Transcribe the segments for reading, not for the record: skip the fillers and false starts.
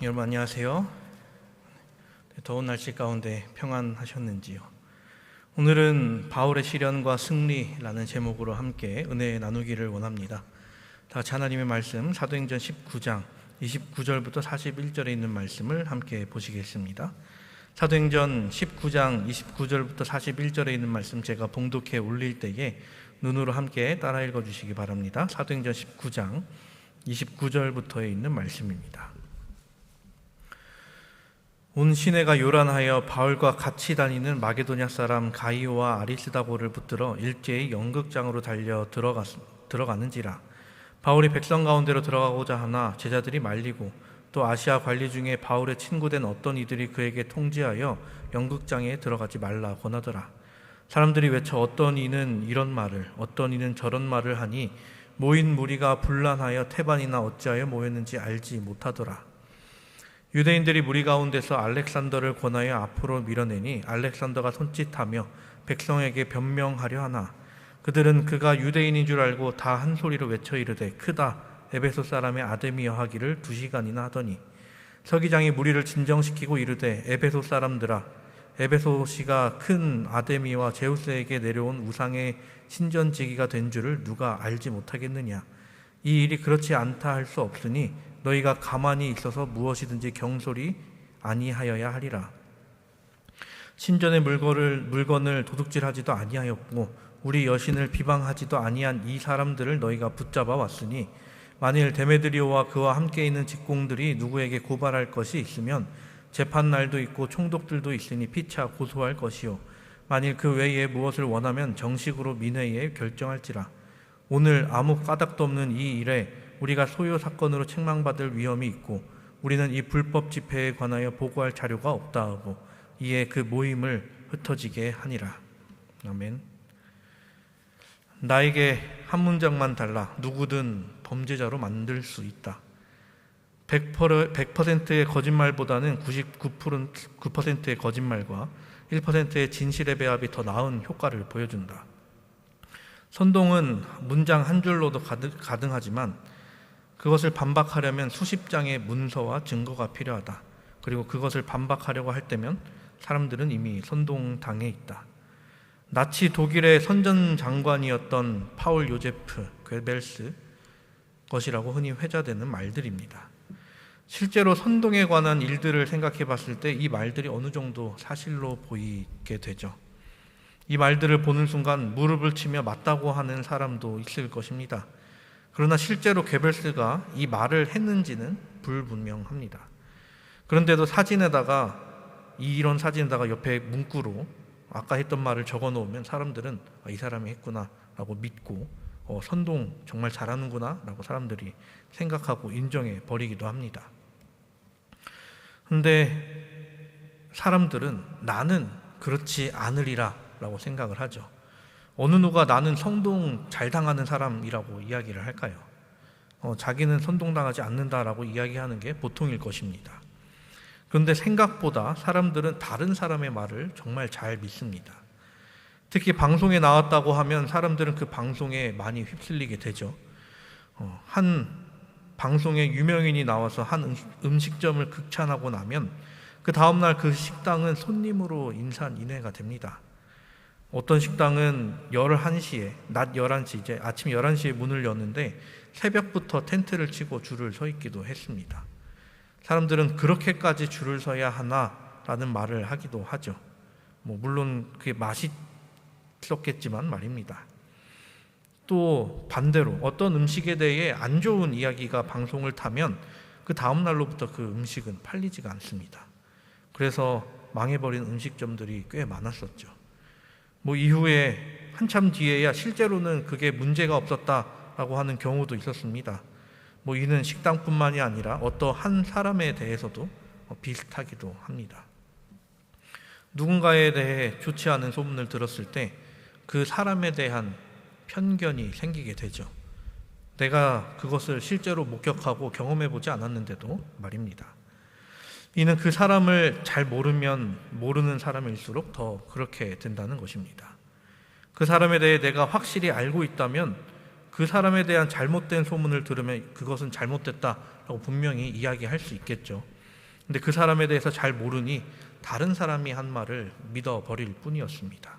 여러분 안녕하세요. 더운 날씨 가운데 평안하셨는지요? 오늘은 바울의 시련과 승리라는 제목으로 함께 은혜 나누기를 원합니다. 다 같이 하나님의 말씀 사도행전 19장 29절부터 41절에 있는 말씀을 함께 보시겠습니다. 사도행전 19장 29절부터 41절에 있는 말씀 제가 봉독해 올릴 때에 눈으로 함께 따라 읽어주시기 바랍니다. 사도행전 19장 29절부터에 있는 말씀입니다. 온 시내가 요란하여 바울과 같이 다니는 마게도냐 사람 가이오와 아리스다고를 붙들어 일제히 연극장으로 달려 들어가는지라. 바울이 백성 가운데로 들어가고자 하나 제자들이 말리고 또 아시아 관리 중에 바울의 친구된 어떤 이들이 그에게 통지하여 연극장에 들어가지 말라 권하더라. 사람들이 외쳐 어떤 이는 이런 말을 어떤 이는 저런 말을 하니 모인 무리가 분란하여 태반이나 어찌하여 모였는지 알지 못하더라. 유대인들이 무리 가운데서 알렉산더를 권하여 앞으로 밀어내니 알렉산더가 손짓하며 백성에게 변명하려 하나 그들은 그가 유대인인 줄 알고 다 한 소리로 외쳐 이르되 크다 에베소 사람의 아데미여 하기를 2시간이나 하더니 서기장이 무리를 진정시키고 이르되 에베소 사람들아 에베소시가 큰 아데미와 제우스에게 내려온 우상의 신전지기가 된 줄을 누가 알지 못하겠느냐. 이 일이 그렇지 않다 할 수 없으니 너희가 가만히 있어서 무엇이든지 경솔이 아니하여야 하리라. 신전의 물건을 도둑질하지도 아니하였고 우리 여신을 비방하지도 아니한 이 사람들을 너희가 붙잡아 왔으니 만일 데메드리오와 그와 함께 있는 직공들이 누구에게 고발할 것이 있으면 재판날도 있고 총독들도 있으니 피차 고소할 것이요 만일 그 외에 무엇을 원하면 정식으로 민회에 결정할지라. 오늘 아무 까닭도 없는 이 일에 우리가 소요 사건으로 책망받을 위험이 있고 우리는 이 불법 집회에 관하여 보고할 자료가 없다 하고 이에 그 모임을 흩어지게 하니라. 아멘. 나에게 한 문장만 달라 누구든 범죄자로 만들 수 있다. 100%의 거짓말보다는 99%의 거짓말과 1%의 진실의 배합이 더 나은 효과를 보여준다. 선동은 문장 한 줄로도 가능하지만 그것을 반박하려면 수십 장의 문서와 증거가 필요하다. 그리고 그것을 반박하려고 할 때면 사람들은 이미 선동당해 있다. 나치 독일의 선전장관이었던 파울 요제프 괴벨스 것이라고 흔히 회자되는 말들입니다. 실제로 선동에 관한 일들을 생각해 봤을 때 이 말들이 어느 정도 사실로 보이게 되죠. 이 말들을 보는 순간 무릎을 치며 맞다고 하는 사람도 있을 것입니다. 그러나 실제로 괴벨스가 이 말을 했는지는 불분명합니다. 그런데도 이런 사진에다가 옆에 문구로 아까 했던 말을 적어 놓으면 사람들은 이 사람이 했구나 라고 믿고 선동 정말 잘하는구나 라고 사람들이 생각하고 인정해 버리기도 합니다. 근데 사람들은 나는 그렇지 않으리라 라고 생각을 하죠. 어느 누가 나는 선동 잘 당하는 사람이라고 이야기를 할까요? 자기는 선동당하지 않는다라고 이야기하는 게 보통일 것입니다. 그런데 생각보다 사람들은 다른 사람의 말을 정말 잘 믿습니다. 특히 방송에 나왔다고 하면 사람들은 그 방송에 많이 휩쓸리게 되죠. 한 방송에 유명인이 나와서 한 음식점을 극찬하고 나면 그 다음날 그 식당은 손님으로 인산인해가 됩니다. 어떤 식당은 11시에 낮 11시 이제 아침 11시에 문을 여는데 새벽부터 텐트를 치고 줄을 서 있기도 했습니다. 사람들은 그렇게까지 줄을 서야 하나라는 말을 하기도 하죠. 물론 그게 맛있었겠지만 말입니다. 또 반대로 어떤 음식에 대해 안 좋은 이야기가 방송을 타면 그 다음 날로부터 그 음식은 팔리지가 않습니다. 그래서 망해버린 음식점들이 꽤 많았었죠. 이후에 한참 뒤에야 실제로는 그게 문제가 없었다라고 하는 경우도 있었습니다. 이는 식당뿐만이 아니라 어떠한 사람에 대해서도 비슷하기도 합니다. 누군가에 대해 좋지 않은 소문을 들었을 때 그 사람에 대한 편견이 생기게 되죠. 내가 그것을 실제로 목격하고 경험해보지 않았는데도 말입니다. 이는 그 사람을 잘 모르면 모르는 사람일수록 더 그렇게 된다는 것입니다. 그 사람에 대해 내가 확실히 알고 있다면 그 사람에 대한 잘못된 소문을 들으면 그것은 잘못됐다라고 분명히 이야기할 수 있겠죠. 근데 그 사람에 대해서 잘 모르니 다른 사람이 한 말을 믿어버릴 뿐이었습니다.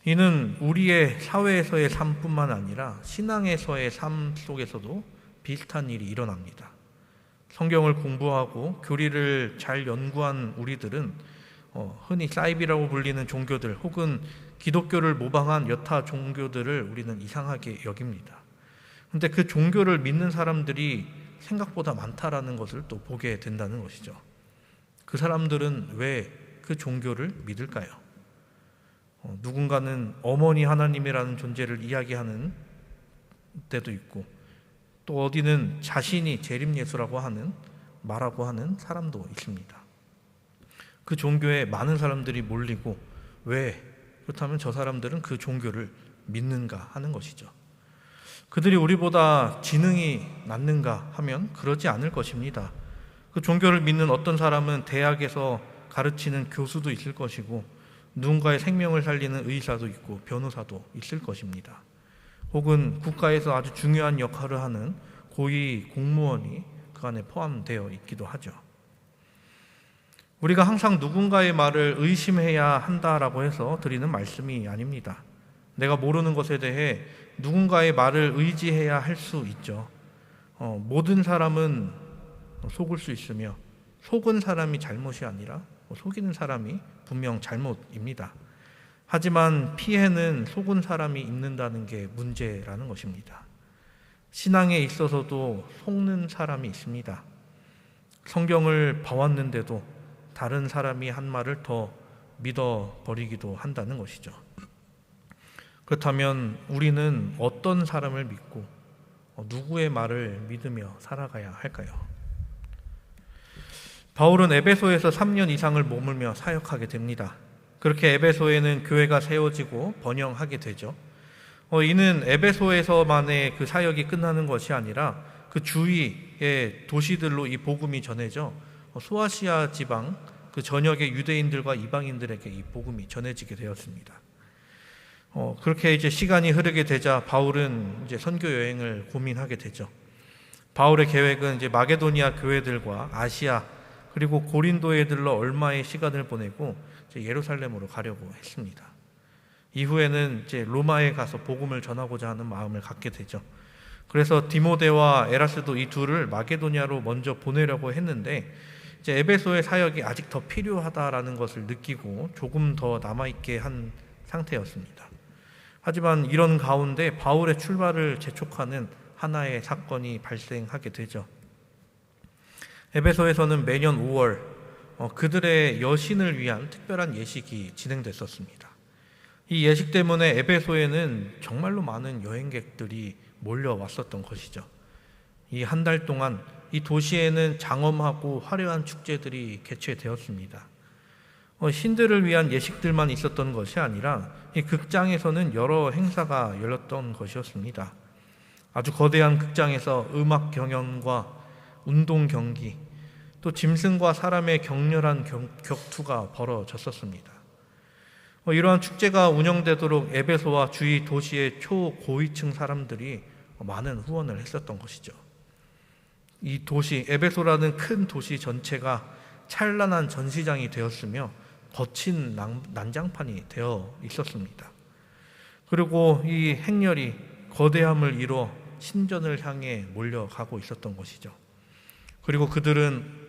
이는 우리의 사회에서의 삶뿐만 아니라 신앙에서의 삶 속에서도 비슷한 일이 일어납니다. 성경을 공부하고 교리를 잘 연구한 우리들은 흔히 사이비라고 불리는 종교들 혹은 기독교를 모방한 여타 종교들을 우리는 이상하게 여깁니다. 그런데 그 종교를 믿는 사람들이 생각보다 많다라는 것을 또 보게 된다는 것이죠. 그 사람들은 왜 그 종교를 믿을까요? 누군가는 어머니 하나님이라는 존재를 이야기하는 때도 있고, 또 어디는 자신이 재림예수라고 하는 말하고 하는 사람도 있습니다. 그 종교에 많은 사람들이 몰리고, 왜 그렇다면 저 사람들은 그 종교를 믿는가 하는 것이죠. 그들이 우리보다 지능이 낮는가 하면 그러지 않을 것입니다. 그 종교를 믿는 어떤 사람은 대학에서 가르치는 교수도 있을 것이고, 누군가의 생명을 살리는 의사도 있고 변호사도 있을 것입니다. 혹은 국가에서 아주 중요한 역할을 하는 고위 공무원이 그 안에 포함되어 있기도 하죠. 우리가 항상 누군가의 말을 의심해야 한다라고 해서 드리는 말씀이 아닙니다. 내가 모르는 것에 대해 누군가의 말을 의지해야 할 수 있죠. 모든 사람은 속을 수 있으며 속은 사람이 잘못이 아니라 속이는 사람이 분명 잘못입니다. 하지만 피해는 속은 사람이 입는다는 게 문제라는 것입니다. 신앙에 있어서도 속는 사람이 있습니다. 성경을 봐왔는데도 다른 사람이 한 말을 더 믿어버리기도 한다는 것이죠. 그렇다면 우리는 어떤 사람을 믿고 누구의 말을 믿으며 살아가야 할까요? 바울은 에베소에서 3년 이상을 머물며 사역하게 됩니다. 그렇게 에베소에는 교회가 세워지고 번영하게 되죠. 이는 에베소에서만의 그 사역이 끝나는 것이 아니라 그 주위의 도시들로 이 복음이 전해져 소아시아 지방 그 전역의 유대인들과 이방인들에게 이 복음이 전해지게 되었습니다. 그렇게 이제 시간이 흐르게 되자 바울은 이제 선교 여행을 고민하게 되죠. 바울의 계획은 이제 마게도니아 교회들과 아시아 그리고 고린도에 들러 얼마의 시간을 보내고 이제 예루살렘으로 가려고 했습니다. 이후에는 이제 로마에 가서 복음을 전하고자 하는 마음을 갖게 되죠. 그래서 디모데와 에라스도 이 둘을 마게도니아로 먼저 보내려고 했는데 이제 에베소의 사역이 아직 더 필요하다라는 것을 느끼고 조금 더 남아있게 한 상태였습니다. 하지만 이런 가운데 바울의 출발을 재촉하는 하나의 사건이 발생하게 되죠. 에베소에서는 매년 5월 그들의 여신을 위한 특별한 예식이 진행됐었습니다. 이 예식 때문에 에베소에는 정말로 많은 여행객들이 몰려왔었던 것이죠. 이 한 달 동안 이 도시에는 장엄하고 화려한 축제들이 개최되었습니다. 신들을 위한 예식들만 있었던 것이 아니라 이 극장에서는 여러 행사가 열렸던 것이었습니다. 아주 거대한 극장에서 음악 경연과 운동 경기, 또 짐승과 사람의 격렬한 격투가 벌어졌었습니다. 이러한 축제가 운영되도록 에베소와 주위 도시의 초고위층 사람들이 많은 후원을 했었던 것이죠. 이 도시, 에베소라는 큰 도시 전체가 찬란한 전시장이 되었으며 거친 난장판이 되어 있었습니다. 그리고 이 행렬이 거대함을 이뤄 신전을 향해 몰려가고 있었던 것이죠. 그리고 그들은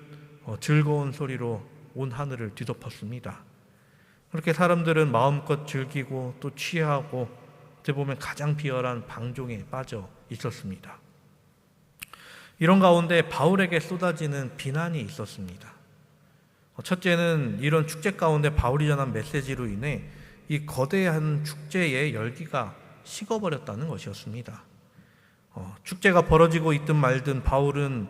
즐거운 소리로 온 하늘을 뒤덮었습니다. 그렇게 사람들은 마음껏 즐기고 또 취하고 어떻게 보면 가장 비열한 방종에 빠져 있었습니다. 이런 가운데 바울에게 쏟아지는 비난이 있었습니다. 첫째는 이런 축제 가운데 바울이 전한 메시지로 인해 이 거대한 축제의 열기가 식어버렸다는 것이었습니다. 축제가 벌어지고 있든 말든 바울은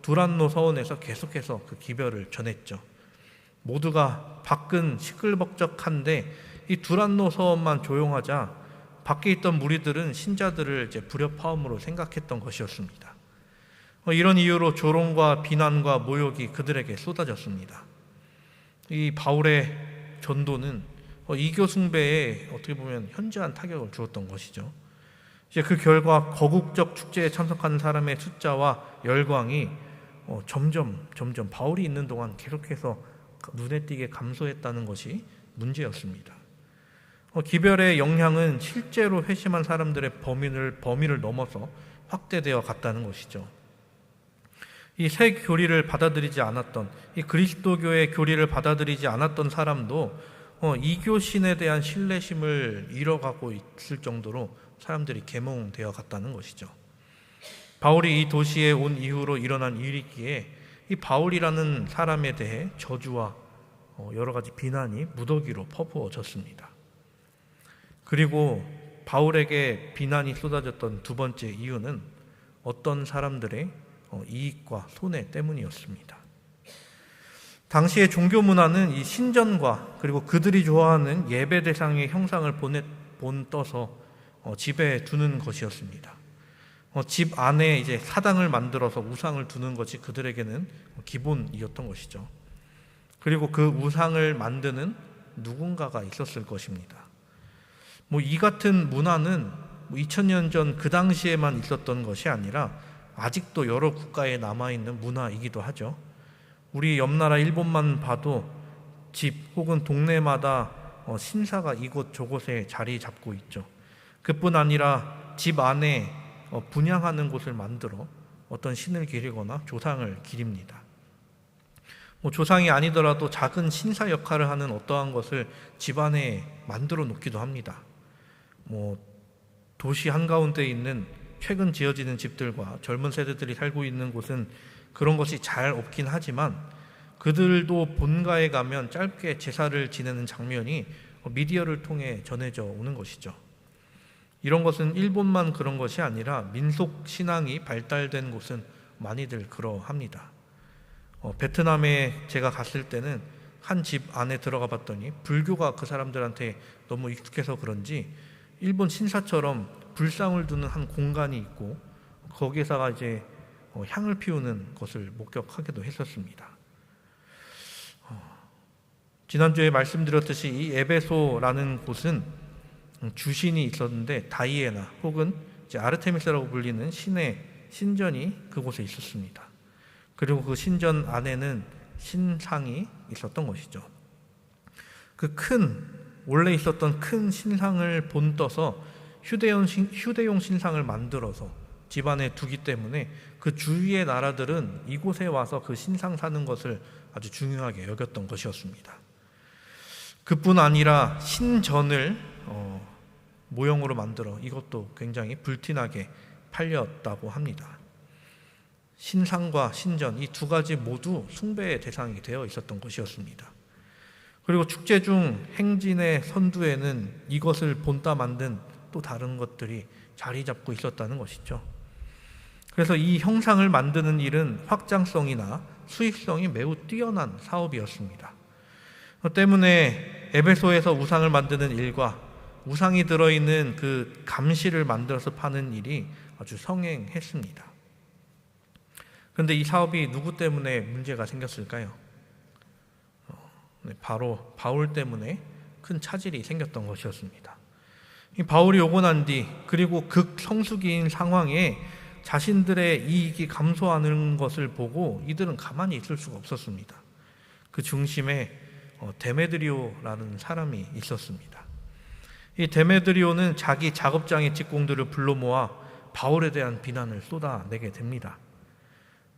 두란노 서원에서 계속해서 그 기별을 전했죠. 모두가 밖은 시끌벅적한데 이 두란노 서원만 조용하자 밖에 있던 무리들은 신자들을 이제 불협화음으로 생각했던 것이었습니다. 이런 이유로 조롱과 비난과 모욕이 그들에게 쏟아졌습니다. 이 바울의 전도는 이교 숭배에 어떻게 보면 현저한 타격을 주었던 것이죠. 이제 그 결과 거국적 축제에 참석하는 사람의 숫자와 열광이 점점 바울이 있는 동안 계속해서 눈에 띄게 감소했다는 것이 문제였습니다. 기별의 영향은 실제로 회심한 사람들의 범위를 넘어서 확대되어 갔다는 것이죠. 이 새 교리를 받아들이지 않았던, 이 그리스도교의 교리를 받아들이지 않았던 사람도 이교신에 대한 신뢰심을 잃어가고 있을 정도로 사람들이 계몽되어 갔다는 것이죠. 바울이 이 도시에 온 이후로 일어난 일이기에 이 바울이라는 사람에 대해 저주와 여러 가지 비난이 무더기로 퍼부어졌습니다. 그리고 바울에게 비난이 쏟아졌던 두 번째 이유는 어떤 사람들의 이익과 손해 때문이었습니다. 당시의 종교 문화는 이 신전과 그리고 그들이 좋아하는 예배 대상의 형상을 본떠서 집에 두는 것이었습니다. 집 안에 이제 사당을 만들어서 우상을 두는 것이 그들에게는 기본이었던 것이죠. 그리고 그 우상을 만드는 누군가가 있었을 것입니다. 이 같은 문화는 2000년 전 그 당시에만 있었던 것이 아니라 아직도 여러 국가에 남아있는 문화이기도 하죠. 우리 옆나라 일본만 봐도 집 혹은 동네마다 신사가 이곳 저곳에 자리 잡고 있죠. 그뿐 아니라 집 안에 분향하는 곳을 만들어 어떤 신을 기리거나 조상을 기립니다. 조상이 아니더라도 작은 신사 역할을 하는 어떠한 것을 집 안에 만들어 놓기도 합니다. 도시 한가운데 있는 최근 지어지는 집들과 젊은 세대들이 살고 있는 곳은 그런 것이 잘 없긴 하지만 그들도 본가에 가면 짧게 제사를 지내는 장면이 미디어를 통해 전해져 오는 것이죠. 이런 것은 일본만 그런 것이 아니라 민속 신앙이 발달된 곳은 많이들 그러합니다. 베트남에 제가 갔을 때는 한 집 안에 들어가 봤더니 불교가 그 사람들한테 너무 익숙해서 그런지 일본 신사처럼 불상을 두는 한 공간이 있고 거기에다가 이제 향을 피우는 것을 목격하기도 했었습니다. 지난주에 말씀드렸듯이 이 에베소라는 곳은 주신이 있었는데 다이애나 혹은 이제 아르테미스라고 불리는 신의 신전이 그곳에 있었습니다. 그리고 그 신전 안에는 신상이 있었던 것이죠. 원래 있었던 큰 신상을 본떠서 휴대용 신상을 만들어서 집안에 두기 때문에 그 주위의 나라들은 이곳에 와서 그 신상 사는 것을 아주 중요하게 여겼던 것이었습니다. 그뿐 아니라 신전을 모형으로 만들어 이것도 굉장히 불티나게 팔렸다고 합니다. 신상과 신전 이 두 가지 모두 숭배의 대상이 되어 있었던 것이었습니다. 그리고 축제 중 행진의 선두에는 이것을 본따 만든 또 다른 것들이 자리 잡고 있었다는 것이죠. 그래서 이 형상을 만드는 일은 확장성이나 수익성이 매우 뛰어난 사업이었습니다. 때문에 에베소에서 우상을 만드는 일과 우상이 들어있는 그 감시를 만들어서 파는 일이 아주 성행했습니다. 그런데 이 사업이 누구 때문에 문제가 생겼을까요? 바로 바울 때문에 큰 차질이 생겼던 것이었습니다. 이 바울이 오고 난 뒤 그리고 극성수기인 상황에 자신들의 이익이 감소하는 것을 보고 이들은 가만히 있을 수가 없었습니다. 그 중심에 데메드리오라는 사람이 있었습니다. 이 데메드리오는 자기 작업장의 직공들을 불러 모아 바울에 대한 비난을 쏟아내게 됩니다.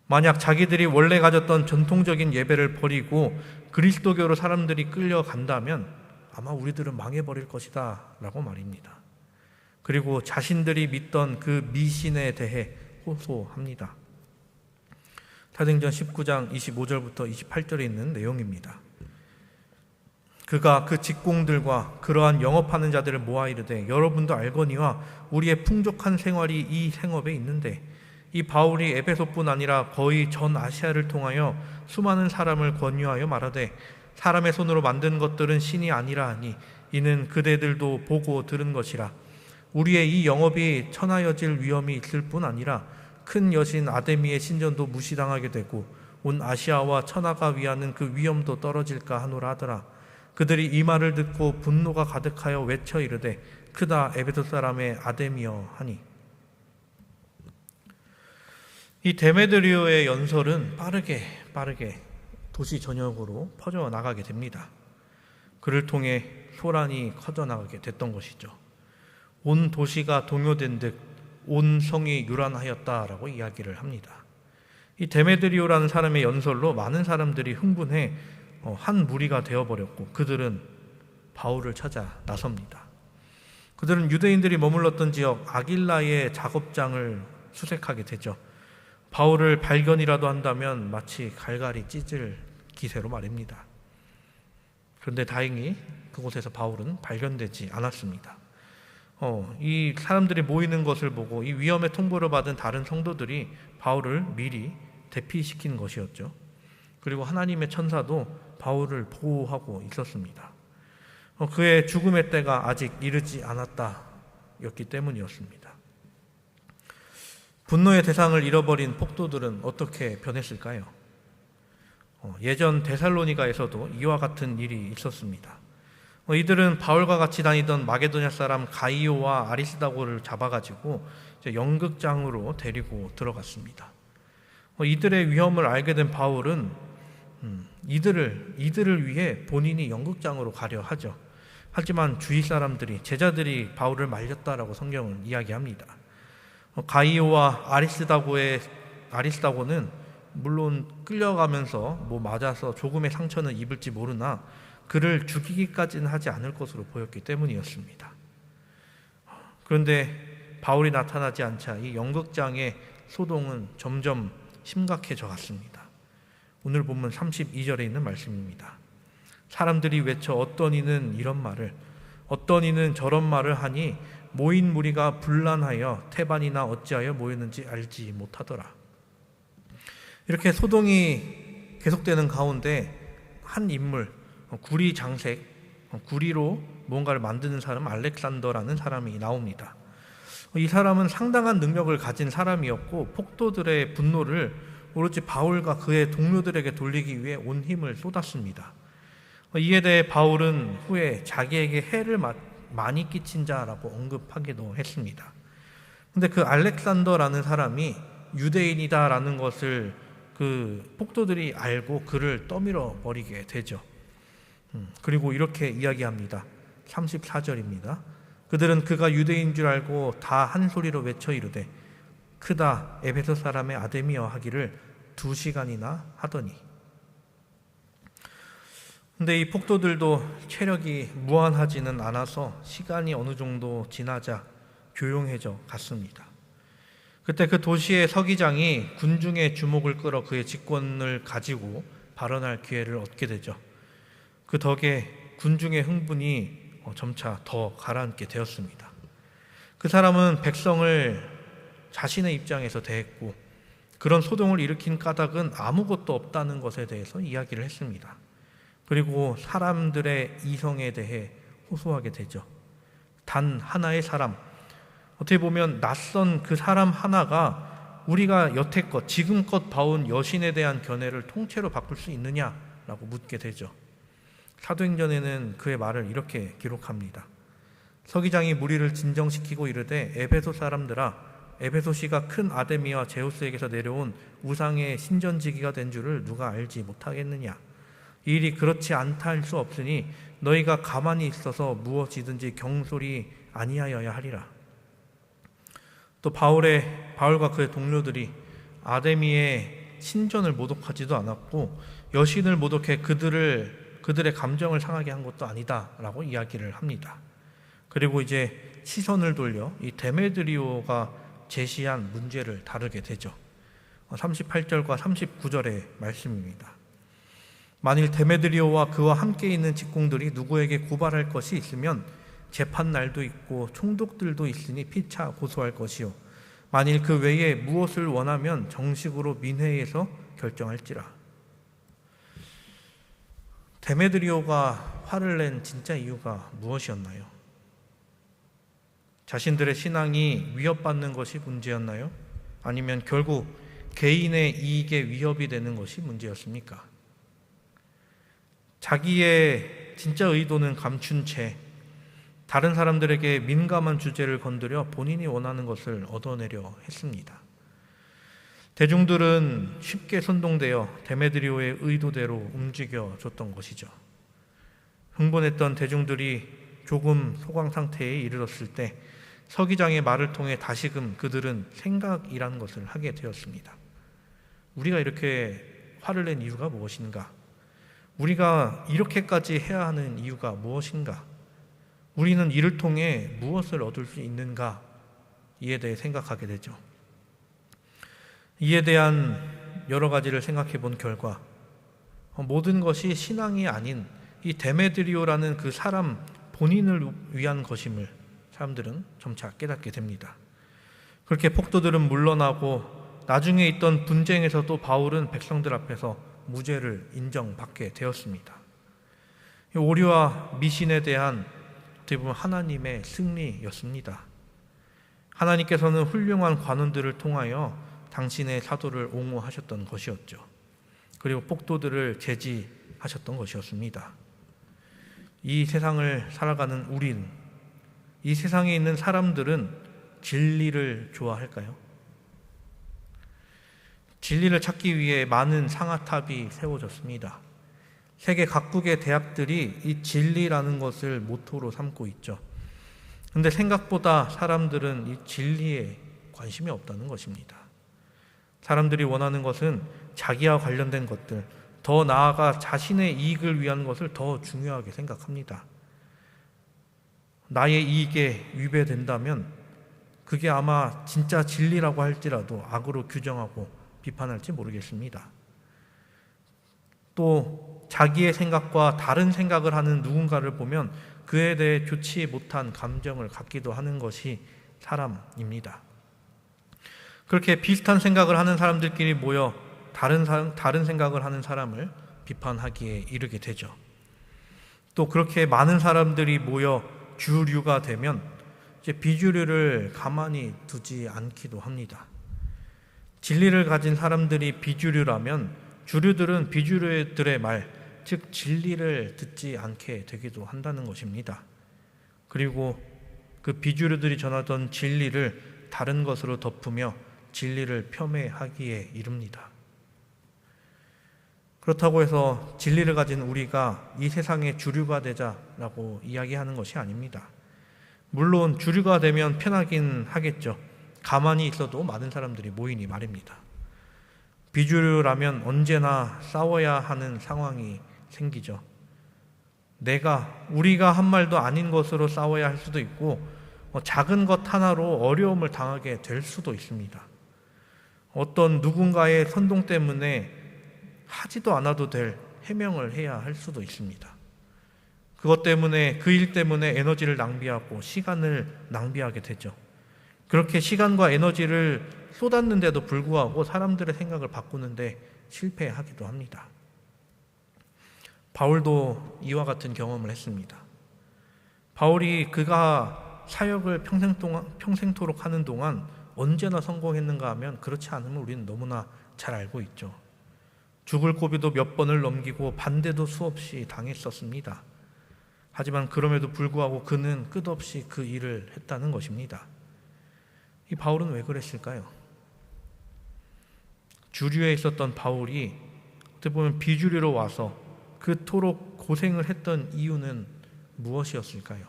만약 자기들이 원래 가졌던 전통적인 예배를 버리고 그리스도교로 사람들이 끌려간다면 아마 우리들은 망해버릴 것이다 라고 말입니다. 그리고 자신들이 믿던 그 미신에 대해 호소합니다. 사도행전 19장 25절부터 28절에 있는 내용입니다. 그가 그 직공들과 그러한 영업하는 자들을 모아 이르되 여러분도 알거니와 우리의 풍족한 생활이 이 생업에 있는데 이 바울이 에베소뿐 아니라 거의 전 아시아를 통하여 수많은 사람을 권유하여 말하되 사람의 손으로 만든 것들은 신이 아니라 하니 이는 그대들도 보고 들은 것이라. 우리의 이 영업이 천하여질 위험이 있을 뿐 아니라 큰 여신 아데미의 신전도 무시당하게 되고 온 아시아와 천하가 위하는 그 위험도 떨어질까 하노라 하더라. 그들이 이 말을 듣고 분노가 가득하여 외쳐 이르되 크다 에베소 사람의 아데미여 하니. 이 데메드리오의 연설은 빠르게 도시 전역으로 퍼져나가게 됩니다. 그를 통해 소란이 커져나가게 됐던 것이죠. 온 도시가 동요된 듯 온 성이 요란하였다라고 이야기를 합니다. 이 데메드리오라는 사람의 연설로 많은 사람들이 흥분해 한 무리가 되어버렸고 그들은 바울을 찾아 나섭니다. 그들은 유대인들이 머물렀던 지역 아길라의 작업장을 수색하게 되죠. 바울을 발견이라도 한다면 마치 갈갈이 찢을 기세로 말입니다. 그런데 다행히 그곳에서 바울은 발견되지 않았습니다. 이 사람들이 모이는 것을 보고 이 위험의 통보를 받은 다른 성도들이 바울을 미리 대피시킨 것이었죠. 그리고 하나님의 천사도 바울을 보호하고 있었습니다. 그의 죽음의 때가 아직 이르지 않았다였기 때문이었습니다. 분노의 대상을 잃어버린 폭도들은 어떻게 변했을까요? 예전 데살로니가에서도 이와 같은 일이 있었습니다. 이들은 바울과 같이 다니던 마게도냐 사람 가이오와 아리스다고를 잡아가지고 연극장으로 데리고 들어갔습니다. 이들의 위험을 알게 된 바울은 이들을 위해 본인이 연극장으로 가려 하죠. 하지만 주위 사람들이, 제자들이 바울을 말렸다라고 성경은 이야기합니다. 가이오와 아리스다고는 물론 끌려가면서 맞아서 조금의 상처는 입을지 모르나 그를 죽이기까지는 하지 않을 것으로 보였기 때문이었습니다. 그런데 바울이 나타나지 않자 이 연극장의 소동은 점점 심각해져 갔습니다. 오늘 본문 32절에 있는 말씀입니다. 사람들이 외쳐 어떤 이는 이런 말을, 어떤 이는 저런 말을 하니 모인 무리가 분란하여 태반이나 어찌하여 모였는지 알지 못하더라. 이렇게 소동이 계속되는 가운데 한 인물, 구리 장색, 구리로 뭔가를 만드는 사람 알렉산더라는 사람이 나옵니다. 이 사람은 상당한 능력을 가진 사람이었고 폭도들의 분노를 오로지 바울과 그의 동료들에게 돌리기 위해 온 힘을 쏟았습니다. 이에 대해 바울은 후에 자기에게 해를 많이 끼친 자라고 언급하기도 했습니다. 그런데 그 알렉산더라는 사람이 유대인이다라는 것을 그 폭도들이 알고 그를 떠밀어 버리게 되죠. 그리고 이렇게 이야기합니다. 34절입니다. 그들은 그가 유대인 줄 알고 다 한 소리로 외쳐 이르되 크다 에베소 사람의 아데미어 하기를 2시간이나 하더니. 근데 이 폭도들도 체력이 무한하지는 않아서 시간이 어느 정도 지나자 조용해져 갔습니다. 그때 그 도시의 서기장이 군중의 주목을 끌어 그의 직권을 가지고 발언할 기회를 얻게 되죠. 그 덕에 군중의 흥분이 점차 더 가라앉게 되었습니다. 그 사람은 백성을 자신의 입장에서 대했고 그런 소동을 일으킨 까닭은 아무것도 없다는 것에 대해서 이야기를 했습니다. 그리고 사람들의 이성에 대해 호소하게 되죠. 단 하나의 사람, 어떻게 보면 낯선 그 사람 하나가 우리가 여태껏 지금껏 봐온 여신에 대한 견해를 통째로 바꿀 수 있느냐라고 묻게 되죠. 사도행전에는 그의 말을 이렇게 기록합니다. 서기장이 무리를 진정시키고 이르되 에베소 사람들아, 에베소시가 큰 아데미와 제우스에게서 내려온 우상의 신전지기가 된 줄을 누가 알지 못하겠느냐. 이 일이 그렇지 않다 할 수 없으니 너희가 가만히 있어서 무엇이든지 경솔이 아니하여야 하리라. 또 바울과 그의 동료들이 아데미의 신전을 모독하지도 않았고 여신을 모독해 그들의 감정을 상하게 한 것도 아니다라고 이야기를 합니다. 그리고 이제 시선을 돌려 이 데메드리오가 제시한 문제를 다루게 되죠. 38절과 39절의 말씀입니다. 만일 데메드리오와 그와 함께 있는 직공들이 누구에게 고발할 것이 있으면 재판날도 있고 총독들도 있으니 피차 고소할 것이요 만일 그 외에 무엇을 원하면 정식으로 민회에서 결정할지라. 데메드리오가 화를 낸 진짜 이유가 무엇이었나요? 자신들의 신앙이 위협받는 것이 문제였나요? 아니면 결국 개인의 이익에 위협이 되는 것이 문제였습니까? 자기의 진짜 의도는 감춘 채 다른 사람들에게 민감한 주제를 건드려 본인이 원하는 것을 얻어내려 했습니다. 대중들은 쉽게 선동되어 데메드리오의 의도대로 움직여줬던 것이죠. 흥분했던 대중들이 조금 소강 상태에 이르렀을 때 서기장의 말을 통해 다시금 그들은 생각이라는 것을 하게 되었습니다. 우리가 이렇게 화를 낸 이유가 무엇인가? 우리가 이렇게까지 해야 하는 이유가 무엇인가? 우리는 이를 통해 무엇을 얻을 수 있는가? 이에 대해 생각하게 되죠. 이에 대한 여러 가지를 생각해 본 결과 모든 것이 신앙이 아닌 이 데메드리오라는 그 사람 본인을 위한 것임을 사람들은 점차 깨닫게 됩니다. 그렇게 폭도들은 물러나고 나중에 있던 분쟁에서도 바울은 백성들 앞에서 무죄를 인정받게 되었습니다. 오류와 미신에 대한 어떻게 보면 하나님의 승리였습니다. 하나님께서는 훌륭한 관원들을 통하여 당신의 사도를 옹호하셨던 것이었죠. 그리고 폭도들을 제지하셨던 것이었습니다. 이 세상을 살아가는 우린, 이 세상에 있는 사람들은 진리를 좋아할까요? 진리를 찾기 위해 많은 상아탑이 세워졌습니다. 세계 각국의 대학들이 이 진리라는 것을 모토로 삼고 있죠. 그런데 생각보다 사람들은 이 진리에 관심이 없다는 것입니다. 사람들이 원하는 것은 자기와 관련된 것들, 더 나아가 자신의 이익을 위한 것을 더 중요하게 생각합니다. 나의 이익에 위배된다면 그게 아마 진짜 진리라고 할지라도 악으로 규정하고 비판할지 모르겠습니다. 또 자기의 생각과 다른 생각을 하는 누군가를 보면 그에 대해 좋지 못한 감정을 갖기도 하는 것이 사람입니다. 그렇게 비슷한 생각을 하는 사람들끼리 모여 다른 생각을 하는 사람을 비판하기에 이르게 되죠. 또 그렇게 많은 사람들이 모여 주류가 되면 이제 비주류를 가만히 두지 않기도 합니다. 진리를 가진 사람들이 비주류라면 주류들은 비주류들의 말, 즉 진리를 듣지 않게 되기도 한다는 것입니다. 그리고 그 비주류들이 전하던 진리를 다른 것으로 덮으며 진리를 폄훼하기에 이릅니다. 그렇다고 해서 진리를 가진 우리가 이 세상의 주류가 되자라고 이야기하는 것이 아닙니다. 물론 주류가 되면 편하긴 하겠죠. 가만히 있어도 많은 사람들이 모이니 말입니다. 비주류라면 언제나 싸워야 하는 상황이 생기죠. 우리가 한 말도 아닌 것으로 싸워야 할 수도 있고 작은 것 하나로 어려움을 당하게 될 수도 있습니다. 어떤 누군가의 선동 때문에 하지도 않아도 될 해명을 해야 할 수도 있습니다. 그것 때문에, 그 일 때문에 에너지를 낭비하고 시간을 낭비하게 되죠. 그렇게 시간과 에너지를 쏟았는데도 불구하고 사람들의 생각을 바꾸는데 실패하기도 합니다. 바울도 이와 같은 경험을 했습니다. 바울이 그가 사역을 평생토록 하는 동안 언제나 성공했는가 하면 그렇지 않으면 우리는 너무나 잘 알고 있죠. 죽을 고비도 몇 번을 넘기고 반대도 수없이 당했었습니다. 하지만 그럼에도 불구하고 그는 끝없이 그 일을 했다는 것입니다. 이 바울은 왜 그랬을까요? 주류에 있었던 바울이 어떻게 보면 비주류로 와서 그토록 고생을 했던 이유는 무엇이었을까요?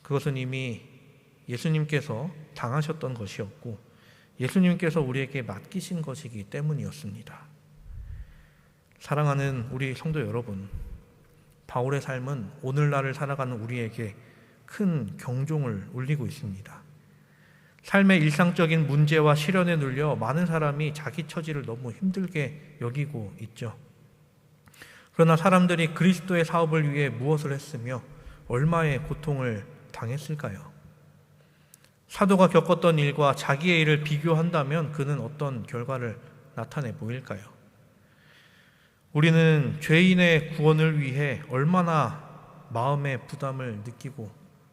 그것은 이미 예수님께서 당하셨던 것이었고 예수님께서 우리에게 맡기신 것이기 때문이었습니다. 사랑하는 우리 성도 여러분, 바울의 삶은 오늘날을 살아가는 우리에게 큰 경종을 울리고 있습니다. 삶의 일상적인 문제와 시련에 눌려 많은 사람이 자기 처지를 너무 힘들게 여기고 있죠. 그러나 사람들이 그리스도의 사업을 위해 무엇을 했으며 얼마의 고통을 당했을까요? 사도가 겪었던 일과 자기의 일을 비교한다면 그는 어떤 결과를 나타내 보일까요? 우리는 죄인의 구원을 위해 얼마나 마음의 부담을 느끼고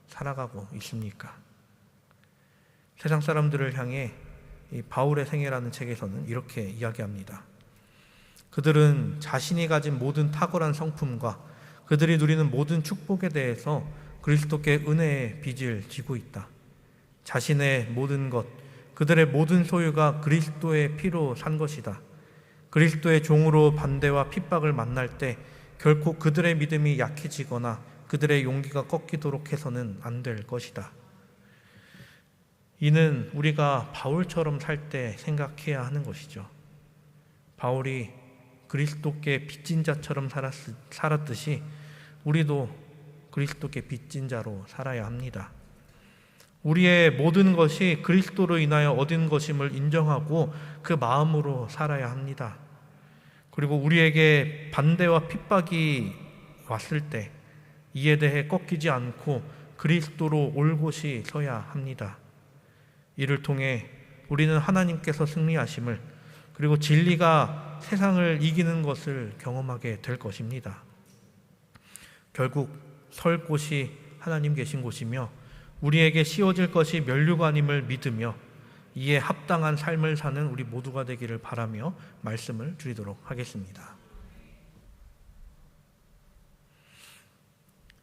살아가고 있습니까? 세상 사람들을 향해 이 바울의 생애라는 책에서는 이렇게 이야기합니다. 그들은 자신이 가진 모든 탁월한 성품과 그들이 누리는 모든 축복에 대해서 그리스도께 은혜의 빚을 지고 있다. 자신의 모든 것, 그들의 모든 소유가 그리스도의 피로 산 것이다. 그리스도의 종으로 반대와 핍박을 만날 때 결코 그들의 믿음이 약해지거나 그들의 용기가 꺾이도록 해서는 안 될 것이다. 이는 우리가 바울처럼 살 때 생각해야 하는 것이죠. 바울이 그리스도께 빚진 자처럼 살았듯이 우리도 그리스도께 빚진 자로 살아야 합니다. 우리의 모든 것이 그리스도로 인하여 얻은 것임을 인정하고 그 마음으로 살아야 합니다. 그리고 우리에게 반대와 핍박이 왔을 때 이에 대해 꺾이지 않고 그리스도로 올곧이 서야 합니다. 이를 통해 우리는 하나님께서 승리하심을, 그리고 진리가 세상을 이기는 것을 경험하게 될 것입니다. 결국 설 곳이 하나님 계신 곳이며 우리에게 씌워질 것이 면류관임을 믿으며 이에 합당한 삶을 사는 우리 모두가 되기를 바라며 말씀을 드리도록 하겠습니다.